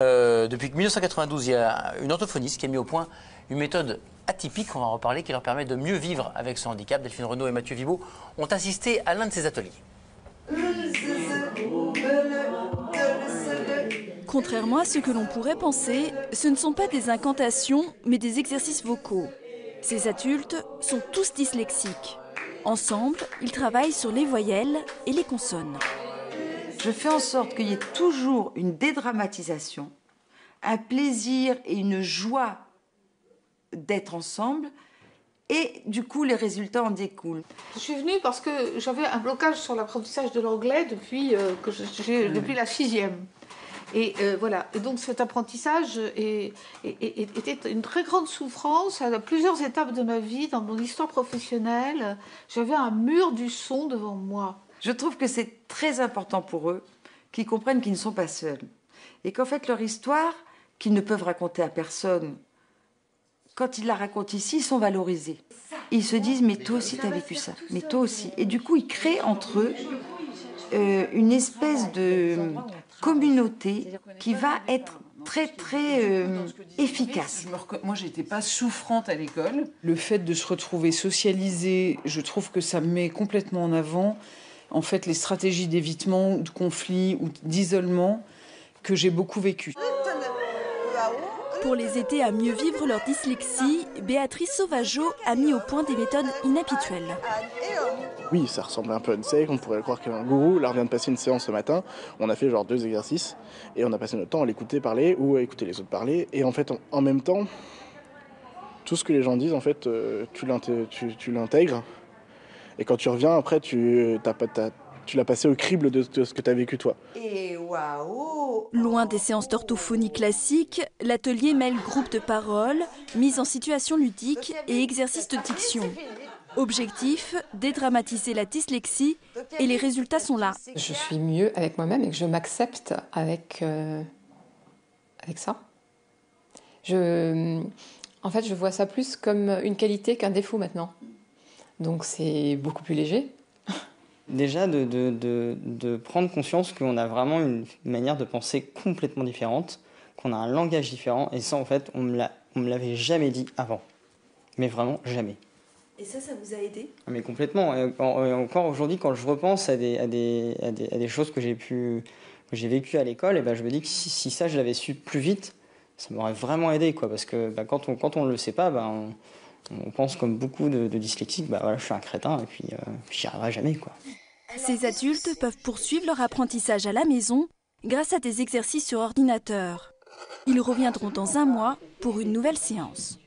Depuis 1992, il y a une orthophoniste qui a mis au point une méthode atypique, on va en reparler, qui leur permet de mieux vivre avec ce handicap. Delphine Renaud et Mathieu Vibo ont assisté à l'un de ces ateliers. Contrairement à ce que l'on pourrait penser, ce ne sont pas des incantations, mais des exercices vocaux. Ces adultes sont tous dyslexiques. Ensemble, ils travaillent sur les voyelles et les consonnes. Je fais en sorte qu'il y ait toujours une dédramatisation, un plaisir et une joie d'être ensemble, et du coup les résultats en découlent. Je suis venue parce que j'avais un blocage sur l'apprentissage de l'anglais depuis la 6e. Et voilà. Et donc cet apprentissage était une très grande souffrance à plusieurs étapes de ma vie, dans mon histoire professionnelle. J'avais un mur du son devant moi. Je trouve que c'est très important pour eux qu'ils comprennent qu'ils ne sont pas seuls. Et qu'en fait, leur histoire, qu'ils ne peuvent raconter à personne, quand ils la racontent ici, ils sont valorisés. Ils se disent, mais toi aussi, tu as vécu ça. Mais toi aussi. Et du coup, ils créent entre eux une espèce de communauté qui va être très efficace. Moi, j'étais pas souffrante à l'école. Le fait de se retrouver socialisé, je trouve que ça met complètement en avant en fait les stratégies d'évitement, de conflit ou d'isolement que j'ai beaucoup vécues. Pour les aider à mieux vivre leur dyslexie, Béatrice Sauvageau a mis au point des méthodes inhabituelles. Oui, ça ressemble un peu à une secte, on pourrait croire qu'il y a un gourou. Là, on vient de passer une séance ce matin, on a fait genre 2 exercices, et on a passé notre temps à l'écouter parler ou à écouter les autres parler. Et en fait, en même temps, tout ce que les gens disent, en fait, tu l'intègres. Et quand tu reviens, après, tu l'as passé au crible de ce que tu as vécu toi. Et waouh! Loin des séances d'orthophonie classiques, l'atelier mêle groupe de parole, mise en situation ludique et exercice de diction. Objectif, dédramatiser la dyslexie, et les résultats sont là. Je suis mieux avec moi-même et que je m'accepte avec ça. En fait, je vois ça plus comme une qualité qu'un défaut maintenant. Donc c'est beaucoup plus léger. Déjà de prendre conscience qu'on a vraiment une manière de penser complètement différente, qu'on a un langage différent, et ça en fait on me l'avait jamais dit avant. Mais vraiment jamais. Et ça vous a aidé? Mais complètement. Et encore aujourd'hui, quand je repense à des choses que j'ai vécues à l'école, et ben je me dis que si ça je l'avais su plus vite, ça m'aurait vraiment aidé, quoi. Parce que quand on ne le sait pas, on pense comme beaucoup de dyslexiques, voilà, je suis un crétin et puis j'y arriverai jamais, quoi. Ces adultes peuvent poursuivre leur apprentissage à la maison grâce à des exercices sur ordinateur. Ils reviendront dans un mois pour une nouvelle séance.